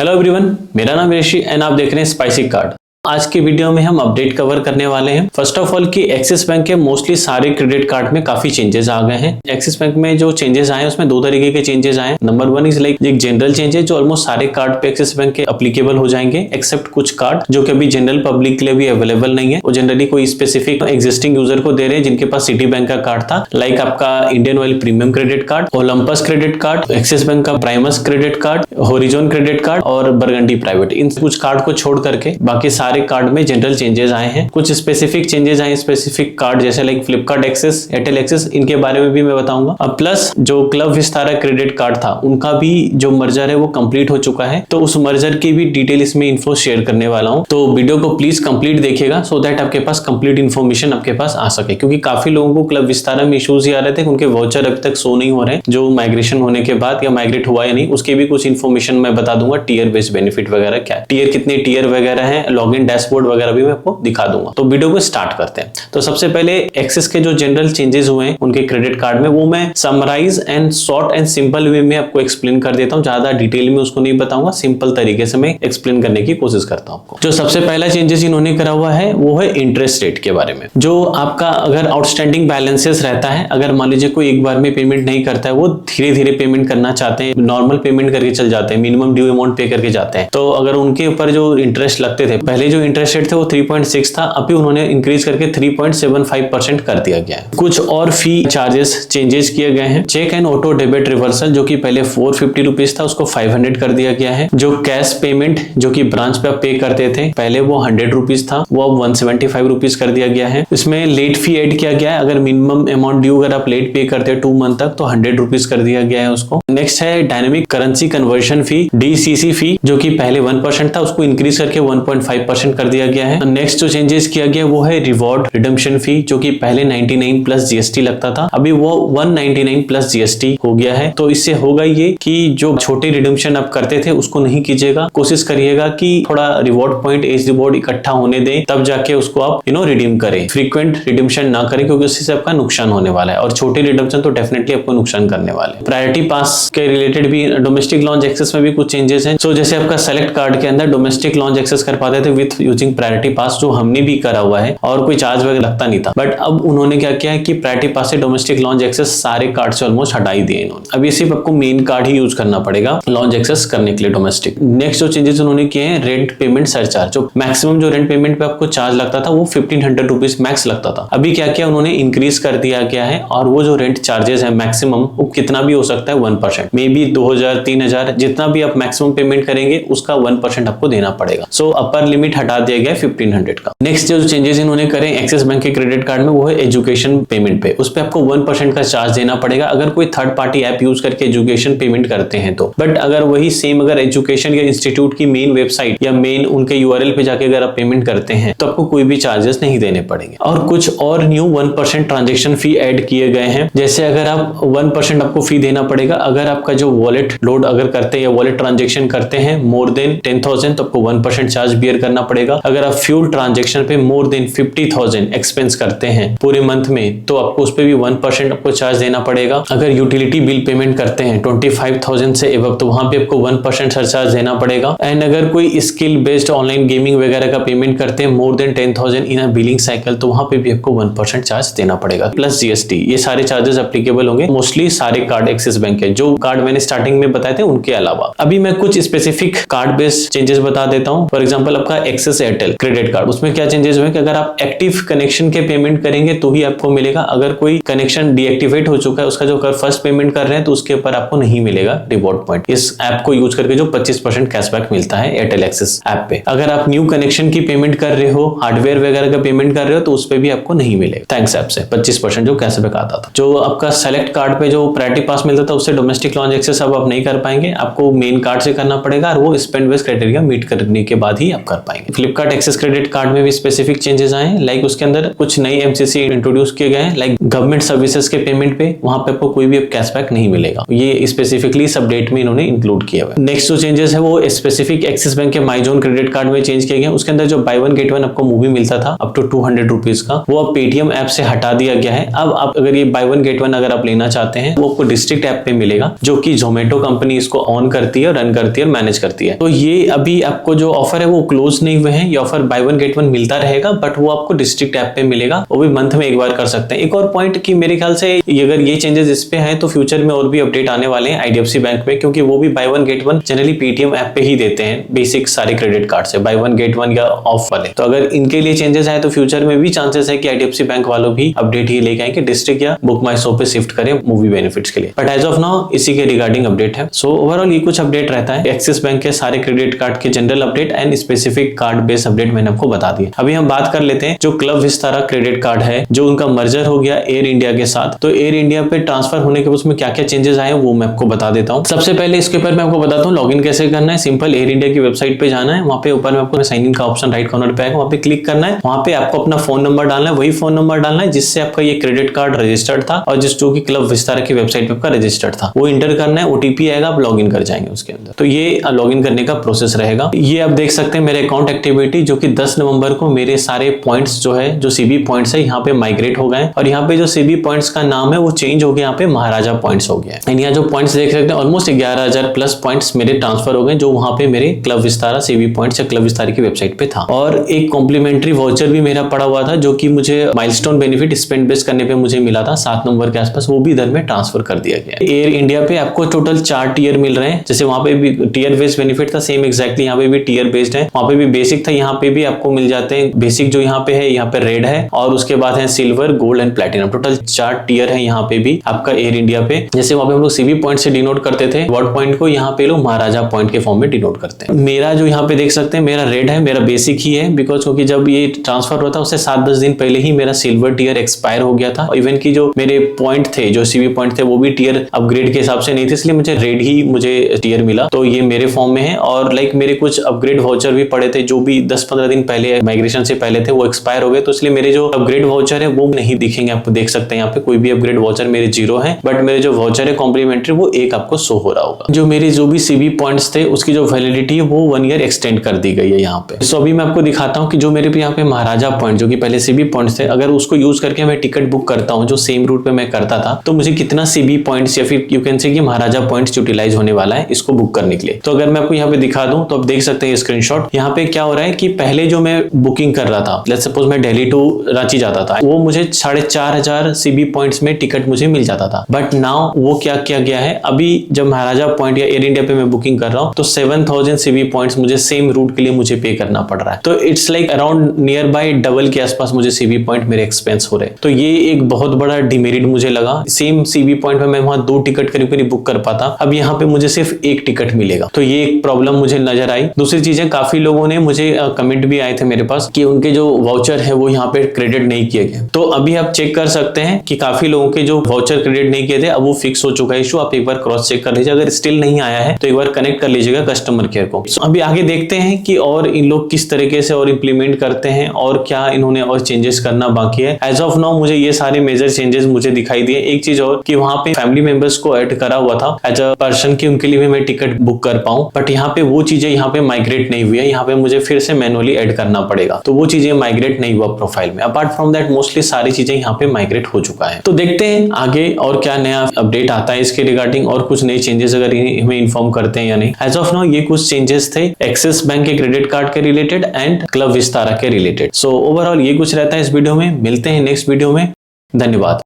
Hello everyone, मेरा नाम ऋषि and आप देख रहे हैं स्पाइसी कार्ड। आज की वीडियो में हम अपडेट कवर करने वाले हैं। फर्स्ट ऑफ ऑल कि एक्सिस बैंक के मोस्टली सारे क्रेडिट कार्ड में काफी चेंजेस आ गए हैं। एक्सिस बैंक में जो चेंजेस आए हैं उसमें दो तरीके के चेंजेस आए हैं। नंबर वन इज लाइक एक जनरल चेंज है जो ऑलमोस्ट सारे कार्ड पे एक्सिस बैंक के अप्लीकेबल हो जाएंगे एक्सेप्ट कुछ कार्ड जो कि अभी जनरल पब्लिक के लिए भी अवेलेबल नहीं है। वो जनरली कोई स्पेसिफिक एग्जिस्टिंग यूजर को दे रहे हैं जिनके पास सिटी बैंक का कार्ड था, लाइक आपका Indian Oil premium credit card, Olympus credit card, Axis Bank का Primus credit card, Horizon credit card और बरगंडी प्राइवेट। इन कुछ कार्ड को छोड़ करके बाकी सारे कार्ड में जनरल चेंजेस आए हैं। कुछ स्पेसिफिक चेंजेस आए स्पेसिफिक कार्ड जैसे like Flipkart access, Airtel access, इनके बारे में भी मैं बताऊंगा। अब प्लस जो क्लब विस्तारा क्रेडिट कार्ड था उनका भी जो मर्जर है वो कंप्लीट हो चुका है, तो उस मर्जर की भी डिटेल इसमें इन्फो शेयर करने वाला हूं। तो वीडियो को प्लीज कंप्लीट देखिएगा सो दैट आपके पास कंप्लीट इन्फॉर्मेशन आपके पास आ सके, क्योंकि काफी लोगों को क्लब विस्तारा में इश्यूज ही आ रहे थे, उनके वाउचर अभी तक शो नहीं हो रहे जो माइग्रेशन होने के बाद या माइग्रेट हुआ या नहीं, उसकी भी कुछ इन्फॉर्मेशन मैं बता दूंगा। टीयर बेस्ड बेनिफिट वगैरह क्या है, टीयर कितने टीयर वगैरह है, लॉग इन डैशबोर्ड वगैरह भी मैं आपको दिखा दूंगा। तो वीडियो को स्टार्ट करते हैं। तो सबसे पहले एक्सिस के जो जनरल चेंजेस हुए हैं उनके क्रेडिट कार्ड में, वो मैं summarise and short and simple way में आपको एक्सप्लेन कर देता हूं। ज्यादा डिटेल में उसको नहीं बताऊंगा, सिंपल तरीके से मैं एक्सप्लेन करने की कोशिश करता हूं आपको। जो सबसे पहला चेंजेस इन्होंने करा हुआ है वो है इंटरेस्ट रेट के बारे में। जो आपका अगर आउटस्टैंडिंग बैलेंसेस रहता है, अगर मान लीजिए कोई एक बार में पेमेंट नहीं करता है, वो धीरे धीरे पेमेंट करना चाहते हैं, नॉर्मल पेमेंट करके चल जाते हैं, मिनिमम ड्यू अमाउंट पे करके जाते हैं, तो अगर उनके ऊपर जो इंटरेस्ट लगते थे, पहले जो इंटरेस्ट रेट थे वो 3.6 था, अभी उन्होंने इंक्रीज करके 3.75% कर दिया गया है। कुछ और फी चार्जेस चेंजेस किए गए हैं। Cheque and auto debit reversal जो कि पहले 450 रुपीज था उसको 500 कर दिया गया है। जो कैश पेमेंट जो कि ब्रांच पे आप पे करते थे पहले वो 100 रुपीज था, वो अब 175 रुपीज कर दिया गया है। इसमें लेट फी ऐड किया गया है, अगर मिनिमम अमाउंट ड्यू अगर आप लेट पे करते हैं 2 मंथ तक तो 100 रुपीज कर दिया गया है उसको। नेक्स्ट है डायनेमिक करेंसी कन्वर्शन फी, DCC फी, जो कि पहले 1% था उसको इंक्रीज करके 1.5% कर दिया गया है। नेक्स्ट जो चेंजेस किया गया वो है रिवॉर्ड रिडम्पशन फी, जो कि पहले 99 प्लस GST लगता था, अभी वो 199 प्लस GST हो गया है। तो इससे होगा ये कि जो छोटे रिडम्पशन आप करते थे उसको नहीं कीजिएगा, कोशिश करिएगा कि थोड़ा रिवॉर्ड पॉइंट एज रिवॉर्ड इकट्ठा होने दें, तब जाके उसको आप रिडीम करें। फ्रीक्वेंट रिडम्पशन ना करें क्योंकि उससे से आपका नुकसान होने वाला है, और छोटे रिडम्पशन तो डेफिनेटली आपको नुकसान करने वाले हैं। प्रायोरिटी पास के रिलेटेड भी डोमेस्टिक लॉन्च एक्सेस में भी कुछ चेंजेस हैं। सो जैसे आपका सेलेक्ट कार्ड के अंदर डोमेस्टिक लॉन्च एक्सेस कर पाते थे विथ यूजिंग प्रायोरिटी पास, जो हमने भी करा हुआ है और कोई चार्ज वगैरह लगता नहीं था, बट अब उन्होंने क्या किया है कि प्रायोरिटी पास से डोमेस्टिक लॉन्च एक्सेस सारे कार्ड से ऑलमोस्ट हटा ही दिए इन्होंने। अब ये सिर्फ आपको मेन कार्ड ही यूज करना पड़ेगा लॉन्च एक्सेस करने के लिए डोमेस्टिक। नेक्स्ट जो चेंजेस उन्होंने किए हैं, रेंट पेमेंट सरचार्ज, जो मैक्सिमम जो रेंट पेमेंट पे आपको चार्ज लगता था वो 1500 रुपीज मैक्स लगता था, अभी क्या किया उन्होंने इंक्रीज कर दिया गया है, और वो जो रेंट चार्जेस है मैक्सिमम वो कितना भी हो सकता है 1%, मे बी 2000 3000 जितना भी आप मैक्सिमम पेमेंट करेंगे उसका 1% आपको देना पड़ेगा। सो अपर लिमिट हटा दिया गया 1500 का। नेक्स्ट जो चेंजेस इन्होंने करे एक्सिस बैंक के क्रेडिट कार्ड में वो है एजुकेशन पेमेंट पे, उस पे आपको 1% का चार्ज देना पड़ेगा अगर कोई थर्ड पार्टी ऐप यूज करके एजुकेशन पेमेंट करते हैं तो। बट अगर वही सेम अगर एजुकेशन या इंस्टीट्यूट की मेन वेबसाइट या मेन उनके URL पे जाके अगर आप पेमेंट करते हैं तो आपको कोई भी चार्जेस नहीं देने पड़ेंगे। और कुछ और न्यू 1% ट्रांजेक्शन फी ऐड किए गए हैं, जैसे अगर आप 1% आपको फी देना पड़ेगा अगर आपका जो वॉलेट लोड अगर करते हैं या वॉलेट ट्रांजेक्शन करते हैं मोर देन 10,000 तो आपको 1% चार्ज बियर करना पड़ेगा। अगर आप फ्यूल ट्रांजेक्शन पे मोर देन 50,000 एक्सपेंस करते हैं पूरे मंथ में तो आपको उस पे भी 1% आपको चार्ज देना पड़ेगा। अगर यूटिलिटी बिल पेमेंट करते हैं 25,000 से एबव तो वहां पे आपको 1% सरचार्ज देना पड़ेगा। एंड अगर कोई स्किल बेस्ड ऑनलाइन गेमिंग वगैरह का पेमेंट करते हैं more than 10,000 in a billing cycle तो वहां पे भी आपको 1% चार्ज देना पड़ेगा प्लस GST। ये सारे चार्जेस एप्लीकेबल होंगे मोस्टली सारे कार्ड एक्सिस बैंक के, जो कार्ड मैंने स्टार्टिंग में बताए थे उनके अलावा। अभी मैं कुछ स्पेसिफिक कार्ड बेस्ड चेंजेस बता देता हूं। फॉर एग्जांपल आपका एक्सिस एयरटेल क्रेडिट कार्ड, उसमें क्या चेंजेस हुए कि अगर आप एक्टिव कनेक्शन के पेमेंट करेंगे तो ही आपको मिलेगा, अगर कोई कनेक्शन डीएक्टिवेट हो चुका है उसका जो फर्स्ट पेमेंट कर रहे हैं तो उसके ऊपर आपको नहीं मिलेगा रिवॉर्ड पॉइंट। इस ऐप को यूज करके जो 25% कैशबैक मिलता है एयरटेल एक्सिस ऐप पे। अगर आप न्यू कनेक्शन की पेमेंट कर रहे हो, हार्डवेयर वगैरह का पेमेंट कर रहे हो तो उस पे भी आपको नहीं मिलेगा थैंक्स ऐप से 25% जो कैशबैक आता था। जो आपका सेलेक्ट कार्ड पे जो प्रायोरिटी पास मिलता था उससे डोमेस्टिक लॉन्च एक्सेस अब आप नहीं कर पाएंगे, आपको मेन कार्ड से करना पड़ेगा और वो स्पेंड बेस्ड क्राइटेरिया मीट करने के बाद ही आप कर पाएंगे। आएंगे। फ्लिपकार्ट एक्सेस क्रेडिट कार्ड में भी स्पेसिफिक चेंजेस आए हैं, लाइक उसके अंदर कुछ नई एमसीसी इंट्रोड्यूस किए गए हैं, लाइक गवर्नमेंट सर्विसेज के पेमेंट पे वहां पे आपको कोई भी कैशबैक नहीं मिलेगा। ये स्पेसिफिकली इस अपडेट में इन्होंने इंक्लूड किया हुआ है। नेक्स्ट जो चेंजेस है वो स्पेसिफिक एक्सिस बैंक के माईजोन क्रेडिट कार्ड में चेंज किए गए। उसके अंदर जो बाय वन गेट वन आपको मूवी मिलता था अप टू 200 रुपीज का, वो अब पेटीएम ऐप से हटा दिया गया है। अब आप अगर ये बाय वन गेट वन अगर आप लेना चाहते हैं वो आपको डिस्ट्रिक्ट ऐप पे मिलेगा, जो कि जोमेटो कंपनी इसको ऑन करती है, रन करती है और मैनेज करती है। तो ये अभी आपको जो ऑफर है वो क्लोज नहीं हुए हैं। ये offer by one get one मिलता रहेगा, बट वो आपको डिस्ट्रिक्ट ऐप पे मिलेगा, वो भी मंथ में एक बार कर सकते हैं। एक और पॉइंट कि मेरे ख्याल से अगर ये चेंजेस इस पे हैं तो फ्यूचर में और भी अपडेट आने वाले हैं आईडीएफसी बैंक में, क्योंकि वो भी by one get one generally Paytm app पे ही देते हैं बेसिक सारे क्रेडिट कार्ड से, बाय वन गेट वन या ऑफ वाले। तो अगर इनके लिए चेंजेस आए तो फ्यूचर में भी चांसेस है कि आईडीएफसी बैंक वालों भी अपडेट ही लेके आए कि डिस्ट्रिक्ट या बुक माई शो पे शिफ्ट करें मूवी बेनिफिट्स के लिए। बट एज ऑफ नाउ इसी के रिगार्डिंग अपडेट है। सो ओवरऑल ये कुछ अपडेट रहता है एक्सिस बैंक के सारे क्रेडिट कार्ड के general update and specific card based update मैंने आपको बता दिया। अभी हम बात कर लेते हैं जो क्लब विस्तारा क्रेडिट कार्ड है, जो उनका मर्जर हो गया एयर इंडिया के साथ। तो एयर इंडिया पे ट्रांसफर होने के उसमें क्या क्या चेंजेस आए वो मैं आपको बता देता हूँ। सबसे पहले इसके ऊपर मैं आपको बताता हूँ लॉगिन कैसे करना है। सिंपल एयर इंडिया की वेबसाइट पे जाना है, वहां पे ऊपर में आपको साइन इन का ऑप्शन राइट कॉर्नर पे आएगा, वहां पे क्लिक करना है। वहां पे आपको अपना फोन नंबर डालना है, वही फोन नंबर डालना है जिससे आपका ये क्रेडिट कार्ड रजिस्टर्ड था और जिस जो कि क्लब विस्तारा की वेबसाइट पे आपका रजिस्टर्ड था, वो इंटर करना है। ओटीपी आएगा, आप लॉगिन कर जाएंगे उसके अंदर। तो ये लॉगिन करने का प्रोसेस रहेगा। ये आप देख सकते हैं मेरे अकाउंट एक्टिविटी, जो कि 10 नवंबर को मेरे सारे पॉइंट्स जो है, जो सीबी पॉइंट्स है यहाँ पे माइग्रेट हो गए और यहाँ पे जो सीबी पॉइंट्स का नाम है वो चेंज हो गया, यहाँ पे महाराजा पॉइंट्स हो गया है। यहाँ जो पॉइंट्स देख सकते हैं ऑलमोस्ट 11,000 प्लस पॉइंट्स मेरे ट्रांसफर हो गए, जो वहां पे मेरे क्लब विस्तारा सीबी पॉइंट्स या क्लब विस्तारा की वेबसाइट पे था। और एक कॉम्प्लीमेंट्री वाउचर भी मेरा पड़ा हुआ था, जो कि मुझे माइलस्टोन बेनिफिट स्पेंड बेस करने पे मुझे मिला था 7 नवंबर के आसपास, वो भी इधर में ट्रांसफर कर दिया गया। एयर इंडिया पे आपको टोटल 4 टीयर मिल रहे हैं। जैसे वहां पे भी टीयर बेस्ड बेनिफिट था, सेम एक्जैक्टली यहाँ पे भी टीयर बेस्ड है। वहां पे भी बेसिक था, यहाँ पे भी आपको मिल जाते हैं। बेसिक जो यहाँ पे है, यहाँ पे रेड है और उसके बाद है silver, gold and platinum. Total 4 tier है यहाँ पे भी आपका एयर इंडिया पे। जैसे वहां पे हम लोग सीबी पॉइंट से डिनोट करते थे वर्ड पॉइंट को, यहाँ पे लोग महाराजा पॉइंट के फॉर्म में डिनोट करते हैं। मेरा जो यहाँ पे देख सकते हैं मेरा रेड है, मेरा बेसिक ही है, बिकॉज क्योंकि जब ये ट्रांसफर होता है उससे 7-10 दिन पहले ही मेरा सिल्वर टीयर एक्सपायर हो गया था। इवन की जो मेरे पॉइंट थे, जो सीबी पॉइंट थे, वो भी टीयर अपग्रेड के हिसाब से नहीं थे, इसलिए मुझे रेड ही मुझे टीयर मिला। तो ये मेरे फॉर्म में है। और लाइक मेरे कुछ अपग्रेड वाउचर भी पड़े थे, जो भी 10-15 दिन पहले माइग्रेशन से पहले थे, वो एक्सपायर हो गए। तो इसलिए मेरे जो अपग्रेड वाउचर है वो नहीं दिखेंगे, आप देख सकते हैं यहाँ पे कोई भी अपग्रेड वाउचर मेरे 0 है, बट मेरे जो वाउचर है कॉम्प्लीमेंट्री वो 1 आपको शो हो रहा होगा। जो मेरे जो भी सीबी पॉइंट्स थे उसकी जो वैलिडिटी है वो 1 ईयर एक्सटेंड कर दी गई है यहाँ पे। सो अभी मैं आपको दिखाता हूँ कि जो मेरे पे यहाँ पे महाराजा पॉइंट, जो कि पहले सीबी पॉइंट्स थे, अगर उसको यूज करके मैं टिकट बुक करता हूँ जो सेम रूट पे मैं करता था, तो मुझे कितना सीबी पॉइंट्स या फिर यू कैन से कि महाराजा पॉइंट्स यूटिलाइज होने वाला है इसको बुक करने के लिए। तो अगर मैं आपको यहाँ पे दिखा दूं तो आप देख सकते हैं स्क्रीनशॉट। यहाँ पे क्या हो रहा है कि पहले जो मैं बुकिंग कर रहा था, लेट्स सपोज मैं दिल्ली टू रांची जाता था, वो मुझे 4,500 सीबी पॉइंट्स में टिकट मुझे मिल जाता था। बट नाउ वो क्या किया गया है, अभी जब महाराजा पॉइंट या एयर इंडिया पे मैं बुकिंग कर रहा हूँ तो 7,000 सीबी पॉइंट्स मुझे सेम रूट के लिए मुझे पे करना पड़ रहा है। तो it's like around near by double के आसपास मुझे सीबी पॉइंट मेरे एक्सपेंस हो रहे हैं। तो ये एक बहुत बड़ा डिमेरिट मुझे लगा। सेम सीबी पॉइंट में मैं वहां 2 टिकट करीब करीब बुक कर पाता, अब यहाँ पे मुझे सिर्फ 1 टिकट मिलेगा। तो ये एक प्रॉब्लम मुझे नजर आई। दूसरी चीजें, काफी लोगों ने मुझे कमेंट भी आए थे मेरे पास कि उनके जो वाउचर है वो यहाँ पे क्रेडिट नहीं किए गए। तो अभी आप चेक कर सकते हैं कि काफी लोगों के जो वाउचर क्रेडिट नहीं किए थे अब वो फिक्स हो चुका है इशू। आप एक बार क्रॉस चेक कर लीजिए, अगर स्टिल नहीं आया है तो एक बार कनेक्ट कर लीजिएगा कस्टमर केयर को। अभी आगे देखते हैं कि और इन लोग किस तरीके से और इंप्लीमेंट करते हैं और क्या इन्होंने और चेंजेस करना बाकी है। एज ऑफ नाउ मुझे ये सारे मेजर चेंजेस मुझे दिखाई दिए। एक चीज और कि वहां पे फैमिली मेंबर्स को ऐड करा हुआ था एज अ पर्सन की, उनके लिए भी मैं टिकट बुक कर पाऊं, बट यहाँ पे वो चीजें यहाँ पे माइग्रेट नहीं हुई है। यहाँ पे मुझे फिर से मैनुअली ऐड करना पड़ेगा, तो वो चीजें माइग्रेट नहीं हुआ प्रोफाइल में। अपार्ट फ्रॉम दैट मोस्टली सारी चीजें यहाँ पे माइग्रेट हो चुका है। तो देखते हैं आगे और क्या नया अपडेट आता है इसके रिगार्डिंग, और कुछ नए चेंजेस अगर हमें इन्फॉर्म करते हैं या नहीं। एज ऑफ नाउ ये कुछ चेंजेस थे एक्सिस बैंक के क्रेडिट कार्ड के रिलेटेड एंड क्लब विस्तारा के रिलेटेड। सो ओवरऑल ये कुछ रहता है इस वीडियो में। मिलते हैं नेक्स्ट वीडियो में। धन्यवाद।